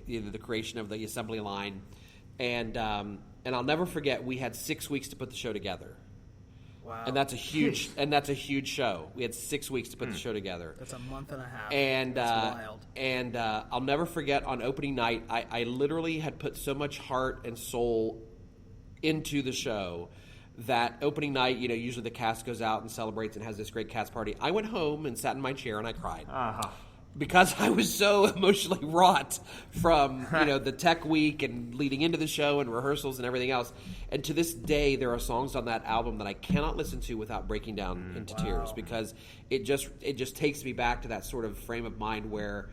[SPEAKER 2] the creation of the assembly line, and I'll never forget, we had 6 weeks to put the show together.
[SPEAKER 1] Wow.
[SPEAKER 2] And that's a huge show. We had 6 weeks to put the show together.
[SPEAKER 1] That's a month and a half.
[SPEAKER 2] And
[SPEAKER 1] that's wild.
[SPEAKER 2] And I'll never forget, on opening night, I literally had put so much heart and soul into the show that opening night, usually the cast goes out and celebrates and has this great cast party. I went home and sat in my chair and I cried.
[SPEAKER 3] Uh-huh.
[SPEAKER 2] Because I was so emotionally wrought from the tech week and leading into the show and rehearsals and everything else. And to this day, there are songs on that album that I cannot listen to without breaking down into tears, because it just takes me back to that sort of frame of mind where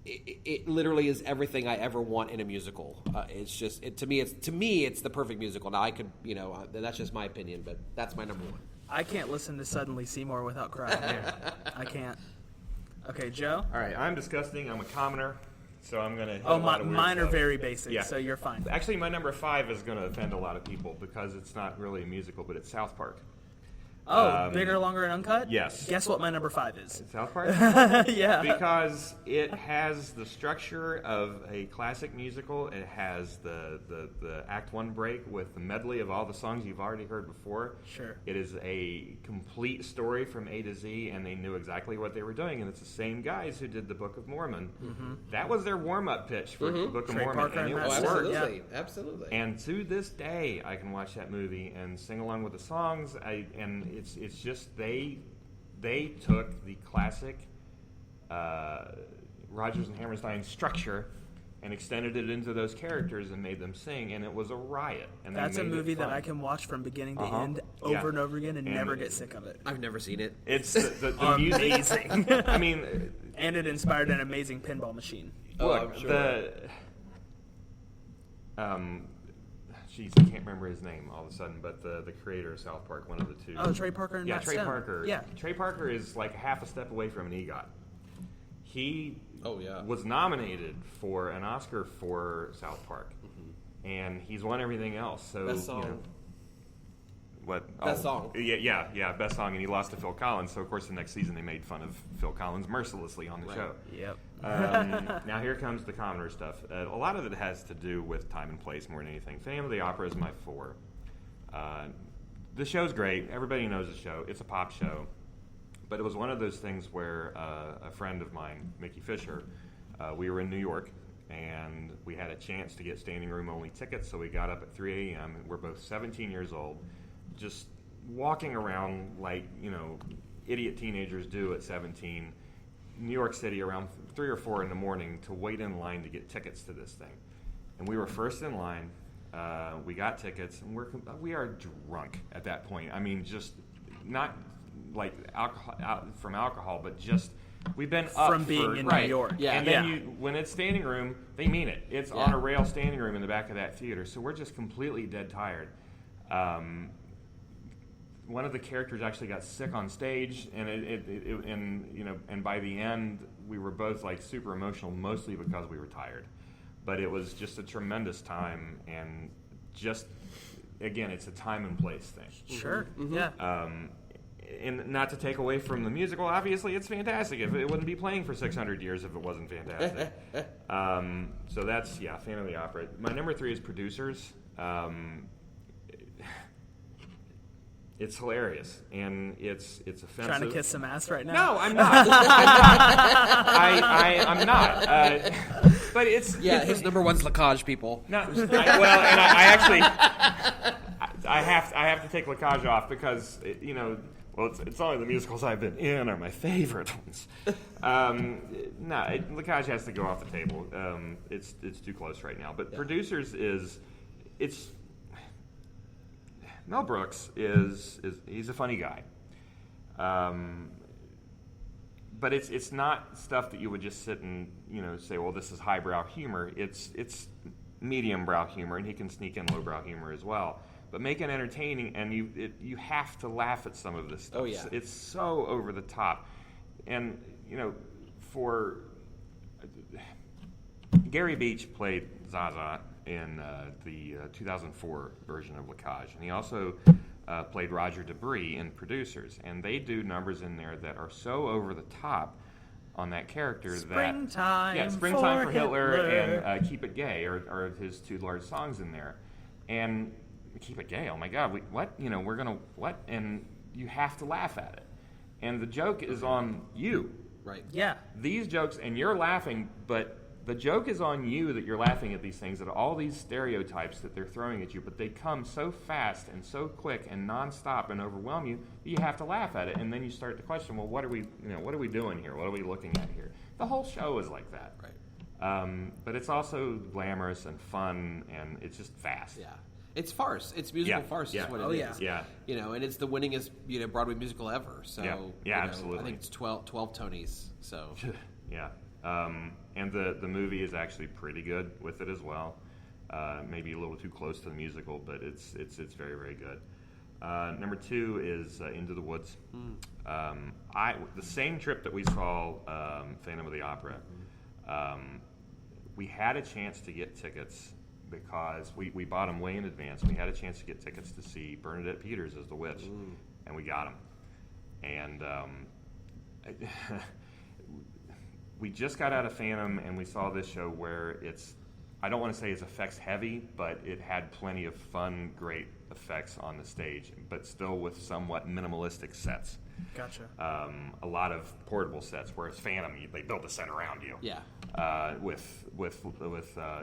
[SPEAKER 2] it literally is everything I ever want in a musical. To me it's the perfect musical. Now I could that's just my opinion, but that's my number one.
[SPEAKER 1] I can't listen to Suddenly Seymour without crying. I can't. Okay, Joe?
[SPEAKER 3] All right, I'm disgusting. I'm a commoner, so I'm going to...
[SPEAKER 1] Mine are very basic, so you're fine.
[SPEAKER 3] Actually, my number 5 is going to offend a lot of people because it's not really a musical, but it's South Park.
[SPEAKER 1] Oh, bigger, longer, and uncut?
[SPEAKER 3] Yes.
[SPEAKER 1] Guess what my number 5 is?
[SPEAKER 3] South Park?
[SPEAKER 1] Yeah.
[SPEAKER 3] Because it has the structure of a classic musical. It has the Act 1 break with the medley of all the songs you've already heard before.
[SPEAKER 1] Sure.
[SPEAKER 3] It is a complete story from A to Z, and they knew exactly what they were doing. And it's the same guys who did the Book of Mormon. Mm-hmm. That was their warm-up pitch for the Book of
[SPEAKER 1] Trey
[SPEAKER 3] Mormon.
[SPEAKER 1] Parker
[SPEAKER 3] and it
[SPEAKER 1] and
[SPEAKER 3] was
[SPEAKER 2] absolutely. Absolutely.
[SPEAKER 3] And to this day, I can watch that movie and sing along with the songs. It's just they took the classic Rodgers and Hammerstein structure and extended it into those characters and made them sing, and it was a riot. And
[SPEAKER 1] that's a movie that I can watch from beginning to end over and over again and never get sick of it.
[SPEAKER 2] I've never seen it.
[SPEAKER 3] It's the music.
[SPEAKER 1] Amazing.
[SPEAKER 3] I mean,
[SPEAKER 1] and it inspired an amazing pinball machine.
[SPEAKER 3] Look,
[SPEAKER 2] I'm sure.
[SPEAKER 3] Jeez, I can't remember his name all of a sudden, but the creator of South Park, one of the two.
[SPEAKER 1] Oh, Trey Parker and Matt
[SPEAKER 3] Trey
[SPEAKER 1] Stone.
[SPEAKER 3] Parker.
[SPEAKER 1] Yeah.
[SPEAKER 3] Trey Parker is like half a step away from an EGOT. He
[SPEAKER 2] yeah.
[SPEAKER 3] was nominated for an Oscar for South Park, and he's won everything else. So
[SPEAKER 2] Best song.
[SPEAKER 3] Best
[SPEAKER 2] song.
[SPEAKER 3] Yeah, best song, and he lost to Phil Collins. So of course the next season they made fun of Phil Collins mercilessly on the show.
[SPEAKER 1] Yep.
[SPEAKER 3] Now here comes the commoner stuff. A lot of it has to do with time and place more than anything. Phantom of the Opera is my 4. The show's great. Everybody knows the show. It's a pop show. But it was one of those things where a friend of mine, Mickey Fisher, we were in New York, and we had a chance to get standing room only tickets, so we got up at 3 a.m. We're both 17 years old, just walking around like, idiot teenagers do at 17, New York City around 3 or 4 in the morning to wait in line to get tickets to this thing. And we were first in line. We got tickets, and we are drunk at that point. I mean, just not like alcohol, but just we've been up
[SPEAKER 1] from being in New York.
[SPEAKER 2] Yeah.
[SPEAKER 3] And then when it's standing room, they mean it. It's on a rail standing room in the back of that theater. So we're just completely dead tired. one of the characters actually got sick on stage, and and by the end we were both like super emotional, mostly because we were tired. But it was just a tremendous time, and just again, it's a time and place thing.
[SPEAKER 1] Sure.
[SPEAKER 2] Mm-hmm.
[SPEAKER 1] Yeah.
[SPEAKER 3] And not to take away from the musical, obviously it's fantastic. If it wouldn't be playing for 600 years if it wasn't fantastic. So that's Phantom of the Opera. My number 3 is Producers. It's hilarious, and it's offensive.
[SPEAKER 1] Trying to kiss some ass right now?
[SPEAKER 3] No, I'm not. I'm not. But it's
[SPEAKER 2] his number 1's Lacage, people.
[SPEAKER 3] No, I actually have to take Lacage off because it's only the musicals I've been in are my favorite ones. Lacage has to go off the table. It's too close right now. But Producers it's. Mel Brooks is he's a funny guy, but it's not stuff that you would just sit and say, well, this is highbrow humor. It's medium brow humor, and he can sneak in lowbrow humor as well. But make it entertaining, and you have to laugh at some of this stuff.
[SPEAKER 2] Oh yeah,
[SPEAKER 3] it's so over the top, and for Gary Beach played Zaza in the 2004 version of Lacage. And he also played Roger Debris in Producers. And they do numbers in there that are so over the top on that character
[SPEAKER 1] Springtime
[SPEAKER 3] Springtime for Hitler and Keep It Gay are his 2 large songs in there. And Keep It Gay, oh my God, what? We're going to, what? And you have to laugh at it. And the joke is on you.
[SPEAKER 2] Right.
[SPEAKER 1] Yeah.
[SPEAKER 3] These jokes, and you're laughing, but the joke is on you that you're laughing at these things, at all these stereotypes that they're throwing at you, but they come so fast and so quick and nonstop and overwhelm you that you have to laugh at it, and then you start to question, well, what are we doing here? What are we looking at here? The whole show is like that.
[SPEAKER 2] Right.
[SPEAKER 3] But it's also glamorous and fun, and it's just fast.
[SPEAKER 2] Yeah. It's farce. It's musical farce is what it is.
[SPEAKER 3] Yeah.
[SPEAKER 2] And it's the winningest Broadway musical ever. So
[SPEAKER 3] absolutely.
[SPEAKER 2] I think it's 12 Tonys. So
[SPEAKER 3] yeah. And the movie is actually pretty good with it as well. Maybe a little too close to the musical, but it's very, very good. Number 2 is Into the Woods. The same trip that we saw Phantom of the Opera, we had a chance to get tickets because we bought them way in advance. We had a chance to get tickets to see Bernadette Peters as the witch, and we got them. And we just got out of Phantom, and we saw this show where I don't want to say it's effects heavy, but it had plenty of fun, great effects on the stage, but still with somewhat minimalistic sets.
[SPEAKER 1] Gotcha.
[SPEAKER 3] A lot of portable sets, whereas Phantom, they build a set around you.
[SPEAKER 2] Yeah.
[SPEAKER 3] With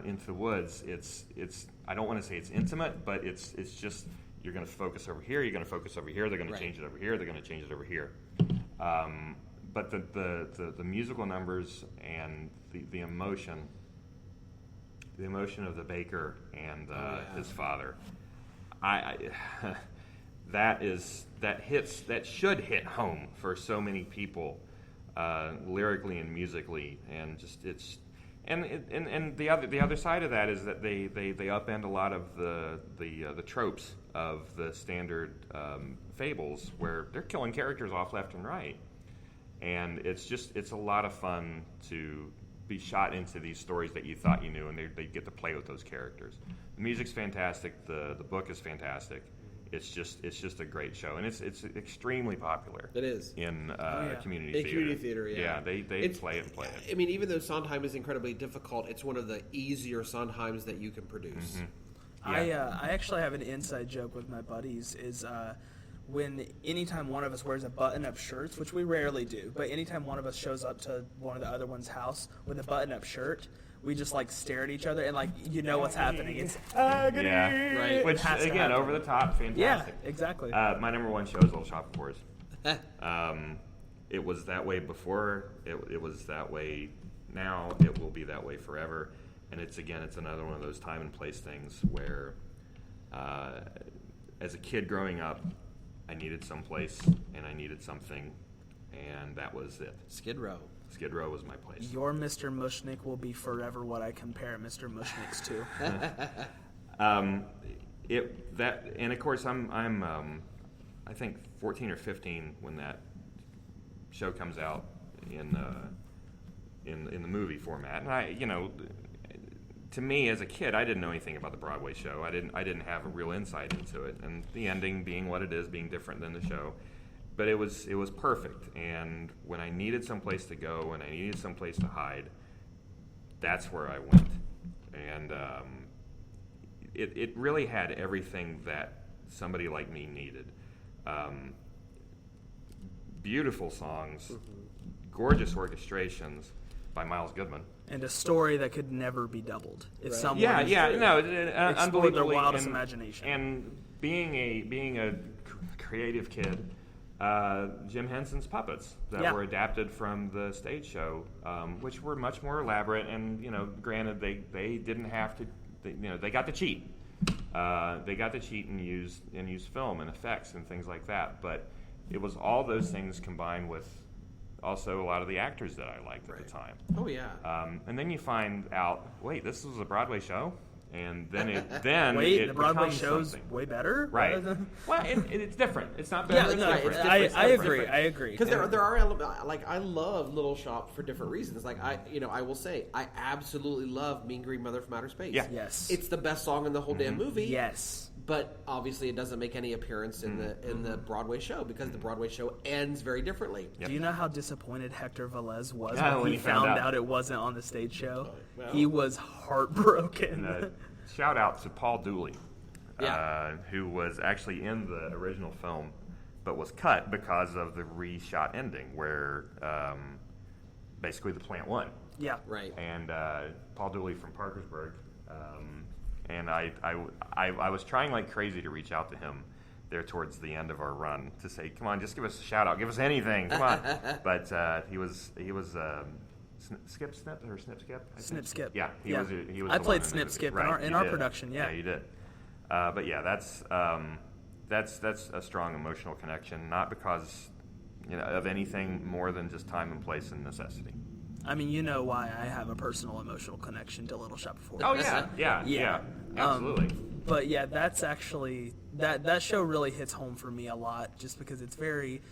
[SPEAKER 3] Into the Woods, it's I don't want to say it's intimate, but it's just you're going to focus over here, you're going to focus over here, they're going to change it over here, they're going to change it over here. But the musical numbers and the emotion of the baker and his father, that should hit home for so many people, lyrically and musically, and just and the other side of that is that they upend a lot of the tropes of the standard fables where they're killing characters off left and right. And it's a lot of fun to be shot into these stories that you thought you knew, and they get to play with those characters. The music's fantastic. The book is fantastic. It's just a great show, and it's extremely popular.
[SPEAKER 2] It is
[SPEAKER 3] in community theater.
[SPEAKER 2] Community theater, yeah.
[SPEAKER 3] Yeah, they play it and play it.
[SPEAKER 2] I mean, even though Sondheim is incredibly difficult, it's one of the easier Sondheims that you can produce.
[SPEAKER 3] Mm-hmm. Yeah.
[SPEAKER 1] I actually have an inside joke with my buddies. Anytime one of us wears a button-up shirt, which we rarely do, but anytime one of us shows up to one of the other one's house with a button-up shirt, we just stare at each other and what's happening. It's agony.
[SPEAKER 3] Yeah, right. Which again, over the top, fantastic.
[SPEAKER 1] Yeah, exactly.
[SPEAKER 3] My number 1 show is Little Shop of Horrors. It was that way before. It was that way now. It will be that way forever. And it's another one of those time and place things where, as a kid growing up, I needed someplace and I needed something, and that was it. Skid Row was my place.
[SPEAKER 1] Your Mr. Mushnick will be forever what I compare Mr. Mushnicks to.
[SPEAKER 3] And of course I'm I think 14 or 15 when that show comes out in the movie format. And to me as a kid, I didn't know anything about the Broadway show. I didn't have a real insight into it, and the ending being what it is, being different than the show. But it was perfect. And when I needed someplace to go and I needed someplace to hide, that's where I went. And it really had everything that somebody like me needed. Beautiful songs, gorgeous orchestrations by Miles Goodman,
[SPEAKER 1] and a story that could never be doubled if someone
[SPEAKER 3] explored
[SPEAKER 1] their
[SPEAKER 3] unbelievably
[SPEAKER 1] wildest imagination.
[SPEAKER 3] And being a creative kid, Jim Henson's puppets that were adapted from the stage show, which were much more elaborate, and granted they didn't have to, they got to cheat. They got to cheat and use film and effects and things like that, but it was all those things combined with also a lot of the actors that I liked at the time.
[SPEAKER 2] Oh yeah.
[SPEAKER 3] And then you find out, wait, this was a Broadway show, and then
[SPEAKER 1] the Broadway show's
[SPEAKER 3] something.
[SPEAKER 1] Way better,
[SPEAKER 3] right? Well, it's different. It's not better. It's different.
[SPEAKER 1] I agree.
[SPEAKER 2] Because there are elements, like I love Little Shop for different reasons. Like I will say I absolutely love Mean Green Mother from Outer Space.
[SPEAKER 3] Yeah.
[SPEAKER 1] Yes.
[SPEAKER 2] It's the best song in the whole damn movie.
[SPEAKER 1] Yes.
[SPEAKER 2] But obviously, it doesn't make any appearance in the Broadway show because the Broadway show ends very differently.
[SPEAKER 1] Yep. Do you know how disappointed Hector Velez was
[SPEAKER 3] when
[SPEAKER 1] he found out it wasn't on the stage show?
[SPEAKER 2] Well.
[SPEAKER 1] He was heartbroken.
[SPEAKER 3] And, shout out to Paul Dooley, who was actually in the original film, but was cut because of the reshot ending, where basically the plant won.
[SPEAKER 1] Yeah,
[SPEAKER 2] right.
[SPEAKER 3] And Paul Dooley from Parkersburg. And I was trying like crazy to reach out to him there towards the end of our run to say, come on, just give us a shout out, give us anything, come on. But he was Snip or Snip Skip?
[SPEAKER 1] Snip Skip.
[SPEAKER 3] Yeah, he was.
[SPEAKER 1] I played Snip Skip in our production.
[SPEAKER 3] Yeah, you did. But yeah, that's a strong emotional connection, not because of anything more than just time and place and necessity.
[SPEAKER 1] I mean, you know why I have a personal emotional connection to Little Shop of Horrors.
[SPEAKER 3] Oh yeah, absolutely.
[SPEAKER 1] But yeah, that's actually that show really hits home for me a lot, just because it's very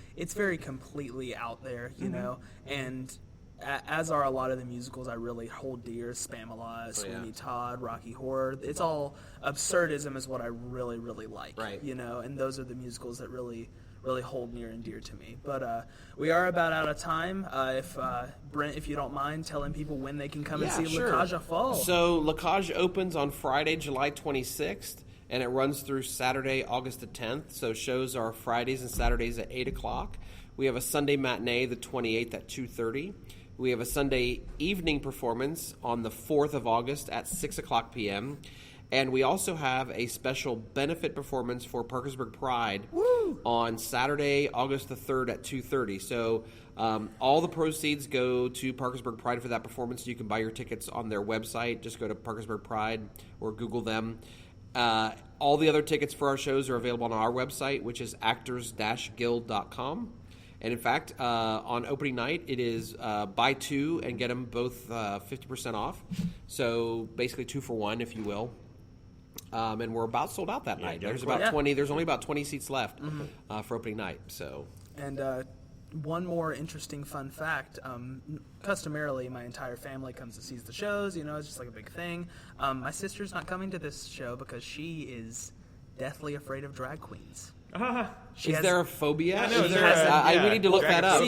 [SPEAKER 1] completely out there, you know, and as are a lot of the musicals I really hold dear. Spamalot, Sweeney Todd, Rocky Horror. It's all absurdism is what I really, really like,
[SPEAKER 2] right?
[SPEAKER 1] And those are the musicals that really hold near and dear to me. But we are about out of time. If Brent, if you don't mind telling people when they can come and see
[SPEAKER 2] sure.
[SPEAKER 1] La Cage aux Folles.
[SPEAKER 2] So La Cage opens on Friday, July 26th, and it runs through Saturday, August the 10th. So shows are Fridays and Saturdays at 8 o'clock. We have a Sunday matinee, the 28th, at 2:30. We have a Sunday evening performance on the 4th of August at 6 o'clock p.m., and we also have a special benefit performance for Parkersburg Pride on Saturday, August the 3rd at 2:30. So all the proceeds go to Parkersburg Pride for that performance. You can buy your tickets on their website. Just go to Parkersburg Pride or Google them. All the other tickets for our shows are available on our website, which is actors-guild.com. And in fact, on opening night, it is buy two and get them both 50% off. So basically 2 for 1, if you will. And we're about sold out that night. There's about 20. There's only about 20 seats left for opening night. So.
[SPEAKER 1] And one more interesting fun fact. Customarily, my entire family comes to see the shows. It's just like a big thing. My sister's not coming to this show because she is deathly afraid of drag queens.
[SPEAKER 2] Is there a phobia?
[SPEAKER 3] We
[SPEAKER 2] need to look that up.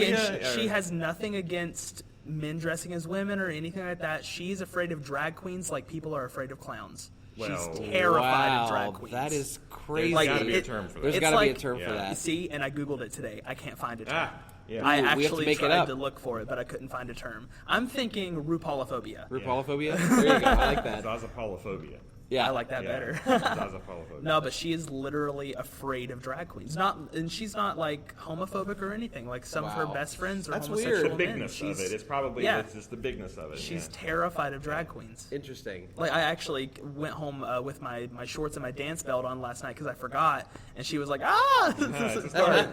[SPEAKER 1] She has nothing against men dressing as women or anything like that. She's afraid of drag queens like people are afraid of clowns. She's terrified of drag queens.
[SPEAKER 2] That is crazy.
[SPEAKER 3] There's got to be a term for that.
[SPEAKER 2] There's got to be a term for that.
[SPEAKER 1] See, and I Googled it today. I can't find a term.
[SPEAKER 2] We
[SPEAKER 1] I
[SPEAKER 2] have to
[SPEAKER 1] actually
[SPEAKER 2] make it
[SPEAKER 1] tried
[SPEAKER 2] up.
[SPEAKER 1] to look for it, but I couldn't find a term. I'm thinking RuPaulophobia.
[SPEAKER 2] RuPaulophobia? There you go. I like that.
[SPEAKER 3] Zazapaulophobia.
[SPEAKER 2] Yeah.
[SPEAKER 1] I like that better.
[SPEAKER 3] Zazapaulophobia.
[SPEAKER 1] No, but she is literally afraid of drag queens. And she's not like homophobic or anything. Like some of her best friends are
[SPEAKER 2] That's
[SPEAKER 1] homosexual
[SPEAKER 2] weird.
[SPEAKER 3] The bigness of it. It's probably it's just the bigness of it.
[SPEAKER 1] She's terrified of drag queens.
[SPEAKER 2] Interesting.
[SPEAKER 1] Like I actually went home with my shorts and my dance belt on last night because I forgot, and she was like,
[SPEAKER 3] It's a start.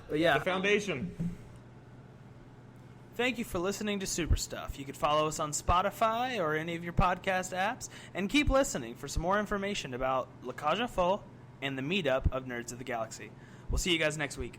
[SPEAKER 1] But yeah,
[SPEAKER 3] The foundation.
[SPEAKER 1] Thank you for listening to SuperStuff. You can follow us on Spotify or any of your podcast apps, and keep listening for some more information about La Cage aux Folles and the meetup of Nerds of the Galaxy. We'll see you guys next week.